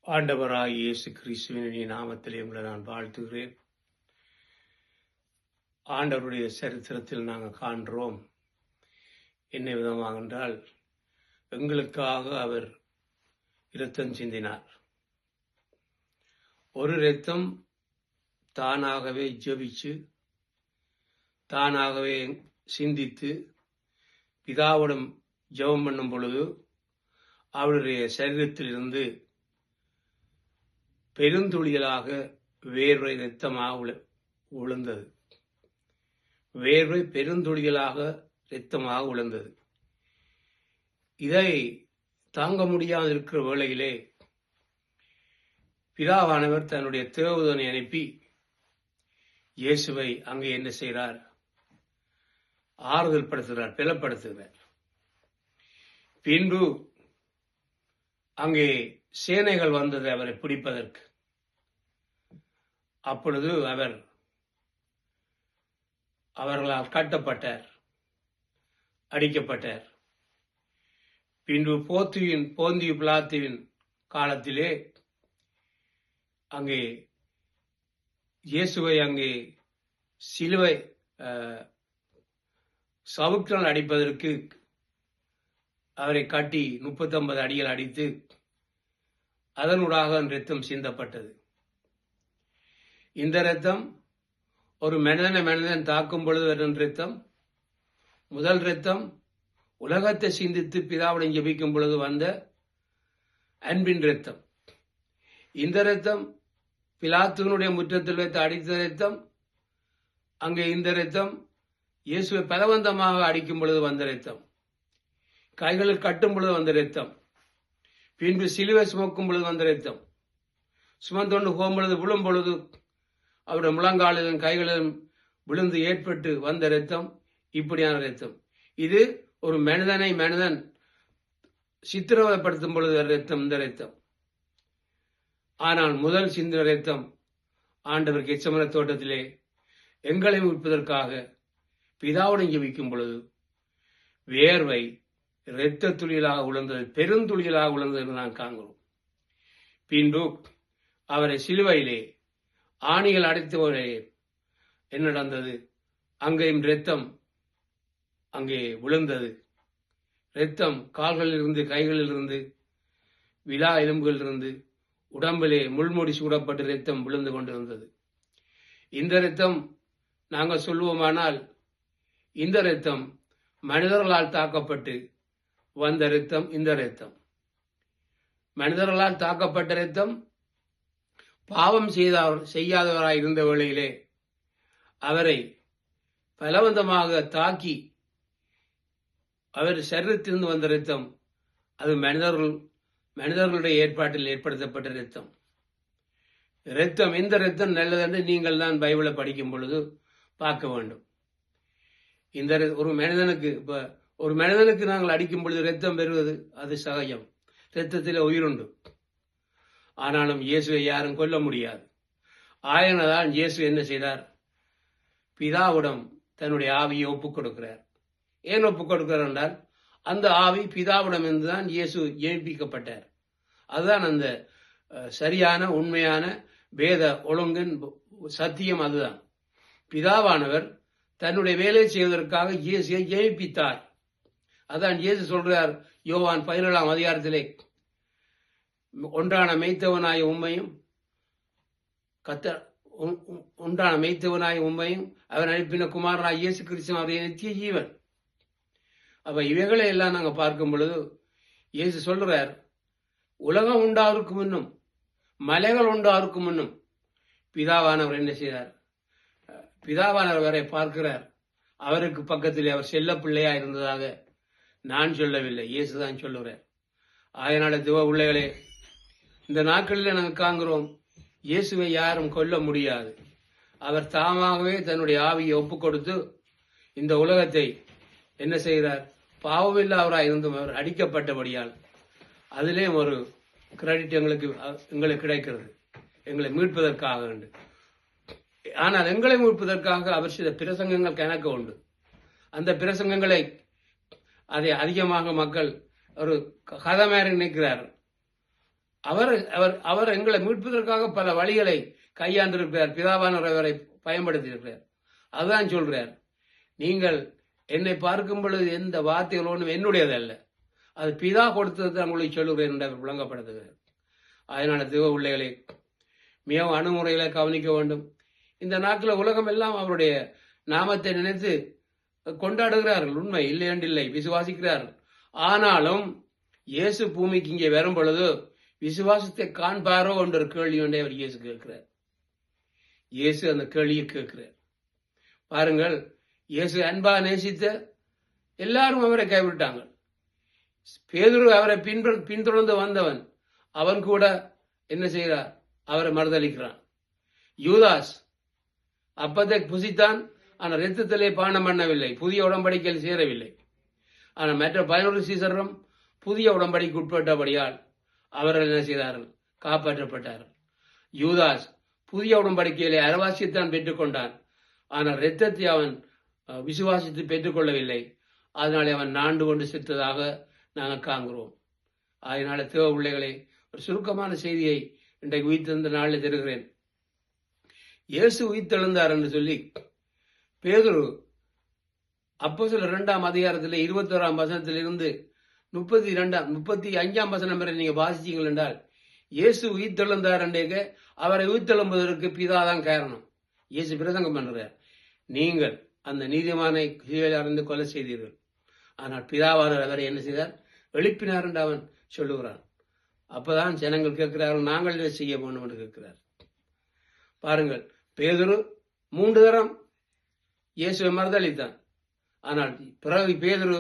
ஆண்டவராய் இயேசு கிறிஸ்துவின் நாமத்திலே உங்களை நான் வாழ்த்துகிறேன். ஆண்டவருடைய சரித்திரத்தில் நாங்கள் காண்கிறோம் என்ன விதமாக என்றால், எங்களுக்காக அவர் இரத்தம் சிந்தினார். ஒரு இரத்தம் தானாகவே ஜெபிச்சு, தானாகவே சிந்தித்து, பிதாவிடம் ஜெபம் பண்ணும் பொழுது அவருடைய சரீரத்திலிருந்து பெருந்துளிகளாக வேர்வை இரத்தமாக விழுந்தது. வேர்வை பெருந்துளிகளாக இரத்தமாக விழுந்தது. இதை தாங்க முடியாமல் இருக்கிற வேளையிலே பிதாவானவர் தன்னுடைய தேவதூதனை அனுப்பி இயேசுவை அங்கே என்ன செய்கிறார்? ஆறுதல் படுத்துகிறார், பலப்படுத்துகிறார். பின்பு அங்கே சேனைகள் வந்தது அவரை பிடிப்பதற்கு. அப்பொழுது அவர்களால் கட்டப்பட்டார், அடிக்கப்பட்டார். பின்பு போந்தியு பிலாத்துவின் காலத்திலே அங்கே இயேசுவை அங்கே சிலுவை சவுக்கினால் அடிப்பதற்கு அவரை கட்டி 39 அடிகள் அடித்து அதனூடாக இரத்தம் சிந்தப்பட்டது. இந்த இரத்தம் ஒரு மனிதன் தாக்கும் பொழுது வரும் இரத்தம். முதல் இரத்தம் உலகத்தை சிந்தித்து பிதாவுடன் ஜெபிக்கும் பொழுது வந்த அன்பின் இரத்தம். இந்த இரத்தம் பிலாத்துவினுடைய முற்றத்தில் வைத்து அடித்த இரத்தம். அங்கே இந்த இரத்தம் இயேசுவை பலவந்தமாக அடிக்கும் பொழுது வந்த இரத்தம். கைகளில் கட்டும் பொழுது வந்த இரத்தம். பின்பு சிலுவை சுமக்கும் பொழுது வந்த இரத்தம். சுமந்தொண்டு போகும் பொழுது விழும் பொழுது அவருடைய முழங்காலிலும் கைகளிலும் விழுந்து ஏற்பட்டு வந்த இரத்தம். இப்படியான இரத்தம். இது ஒரு மனிதன் சித்திரவதைப்படுத்தும் பொழுது இரத்தம், இந்த இரத்தம். ஆனால் முதல் சிந்தின இரத்தம் ஆண்டவர் கெத்செமனே தோட்டத்திலே எங்களை மீட்பதற்காக பிதாவுடன் ஜெபிக்கும் பொழுது வேர்வை இரத்த துளிகளாக விழுந்தது, பெருந்துளிகளாக விழுந்தது நான் காண்கிறோம். பின்பு அவரை சிலுவையிலே ஆணிகள் அடைத்தவரே என்ன நடந்தது? அங்கேயும் இரத்தம் அங்கே விழுந்தது. இரத்தம் கால்களிலிருந்து, கைகளிலிருந்து, விலா எலும்புகளிலிருந்து, உடம்பிலே முள்முடி சூடப்பட்டு இரத்தம் விழுந்து கொண்டிருந்தது. இந்த இரத்தம் நாங்கள் சொல்லுவோமானால், இந்த இரத்தம் மனிதர்களால் தாக்கப்பட்டு வந்த இரத்தம். இந்த இரத்தம் மனிதர்களால் தாக்கப்பட்ட இரத்தம். பாவம் செய்யாதவராய் இருந்த வேளையிலே அவரை பலவந்தமாக தாக்கி அவர் சரீரத்திலிருந்து வந்த இரத்தம். அது மனிதர்களுடைய ஏற்பாட்டில் ஏற்படுத்தப்பட்ட இரத்தம். இரத்தம், இந்த இரத்தம் நல்லதென்று நீங்கள் தான் பைபிளை படிக்கும் பொழுது பார்க்க வேண்டும். இந்த ஒரு மனிதனுக்கு நாங்கள் அடிக்கும் பொழுது இரத்தம் பெறுவது அது சகஜம். இரத்தத்தில் உயிருண்டு. ஆனாலும் இயேசுவை யாரும் கொல்ல முடியாது. ஆயனதான் இயேசு என்ன செய்தார்? பிதாவிடம் தன்னுடைய ஆவியை ஒப்புக் கொடுக்கிறார். ஏன் ஒப்புக் கொடுக்கிறார் என்றால், அந்த ஆவி பிதாவிடம் இருந்துதான் இயேசு ஜெயிப்பிக்கப்பட்டார். அதுதான் அந்த சரியான உண்மையான வேத ஒழுங்கின் சத்தியம். அதுதான் பிதாவானவர் தன்னுடைய வேலை செய்வதற்காக இயேசுவை ஜெயிப்பித்தார். அதான் இயேசு சொல்றார் யோவான் 17ஆம் அதிகாரத்திலே, ஒன்றான மெய்த்தவனாய உண்மையும் அவர் அனுப்பின குமாரனாய் இயேசு கிறிஸ்து அவருடைய நித்திய ஜீவன். அப்ப இவைகளை எல்லாம் நாங்க பார்க்கும் பொழுது இயேசு சொல்றார், உலகம் உண்டாவதற்கு முன்னும் மலைகள் உண்டாவதற்கு முன்னும் பிதாவானவர் என்ன செய்தார்? பிதாவானவர் வரை பார்க்கிறார். அவருக்கு பக்கத்தில் அவர் செல்ல பிள்ளையா இருந்ததாக நான் சொல்லவில்லை, இயேசுதான் சொல்லுகிறார். அதனால தேவ பிள்ளைகளே, இந்த நாட்களில் நாங்கள் காண்கிறோம், இயேசுவை யாரும் கொல்ல முடியாது. அவர் தாமாகவே தன்னுடைய ஆவியை ஒப்புக் கொடுத்து இந்த உலகத்தை என்ன செய்கிறார்? பாவமில்லாதவராய் இருந்தும் அவர் அடிக்கப்பட்டபடியால் அதிலே ஒரு கிரெடிட் எங்களுக்கு கிடைக்கிறது, எங்களை மீட்பதற்காக உண்டு. ஆனால் எங்களை மீட்பதற்காக அவர் செய்த பிரசங்கங்கள் கணக்கு உண்டு. அந்த பிரசங்கங்களை அதை அதிகமாக மக்கள் ஒரு கதை மாதிரி நினைக்கிறார். அவர் அவர் அவர் எங்களை மீட்பதற்காக பல வழிகளை கையாண்டிருக்கிறார். பிதாவானவர் அவரை பயன்படுத்தியிருக்கிறார். அதுதான் சொல்றார், நீங்கள் என்னை பார்க்கும் பொழுது எந்த வார்த்தைகள் ஒன்றும் என்னுடையதல்ல, அது பிதா கொடுத்தது தான் உங்களுக்கு சொல்லுகிறேன் என்று அவர் விளங்கப்படுத்துகிறார். அதனால தேவ பிள்ளைகளை மிகவும் அணுமுறைகளை கவனிக்க வேண்டும். இந்த நாட்களில் உலகம் எல்லாம் அவருடைய நாமத்தை நினைத்து கொண்டாடுகிறார்கள். உண்மை இல்லை என்றில்லை, விசுவாசிக்கிறார்கள். ஆனாலும் இயேசு பூமிக்கு இங்கே வரும் பொழுது விசுவாசத்தை காண்பாரோ என்ற ஒரு கேள்வி ஒன்றை அவர் இயேசு கேட்கிறார். இயேசு அந்த கேள்வியை கேட்கிறார். பாருங்கள், இயேசு அன்பா நேசித்த எல்லாரும் அவரை கைவிட்டாங்க. பேதுரு அவரை பின்தொடர்ந்து வந்தவன், அவன் கூட என்ன செய்கிறார்? அவரை மறுதளிக்கிறான். யூதாஸ் அப்பத்தை புசித்தான், ஆனால் இரத்தத்திலே பானம் பண்ணவில்லை, புதிய உடன்படிக்கையில் சேரவில்லை. ஆனால் மற்ற 11 சீசரும் புதிய உடன்படிக்கு உட்பட்டபடியால் அவர்கள் என்ன செய்தார்கள்? காப்பாற்றப்பட்டார்கள். யூதாஸ் புதிய உடன்படிக்கையிலே அரவாசியத்தான் பெற்றுக்கொண்டான், ஆனால் இரத்தத்தை அவன் விசுவாசித்து பெற்றுக்கொள்ளவில்லை. அதனாலே அவன் நாண்டு கொண்டு செத்ததாக நாங்கள் காண்கிறோம். அதனால தேவ பிள்ளைகளை ஒரு சுருக்கமான செய்தியை இன்றைக்கு உயிர்த்தெழுந்த நாளில் தருகிறேன். இயேசு உயிர்த்தெழுந்தார் என்று சொல்லி பேதுரு அப்போஸ்தலர் 2ஆம் அதிகாரத்தில் 21ஆம் வசனத்திலிருந்து 35ஆம் வசனம் வரை நீங்க வாசிச்சீங்கள் என்றால், இயேசு உயிர்த்தெழுந்தார் என்றேக்க அவரை உயிர்த்தெழும்பதற்கு பிதாதான் காரணம். இயேசு பிரசங்கம் பண்றார், நீங்கள் அந்த நீதிமானை அறிந்து கொலை செய்தீர்கள், ஆனால் பிதாவானவர் அவரை என்ன செய்தார்? எழுப்பினார் என்று அவன் சொல்லுகிறான். அப்பதான் ஜனங்கள் கேட்கிறார்கள், நாங்கள் என்ன செய்ய வேண்டும் என்று கேட்கிறார். பாருங்கள், பேதுரு 3 தரம் இயேசுவை மறுதளித்தான். ஆனால் பிறகு பேதுரு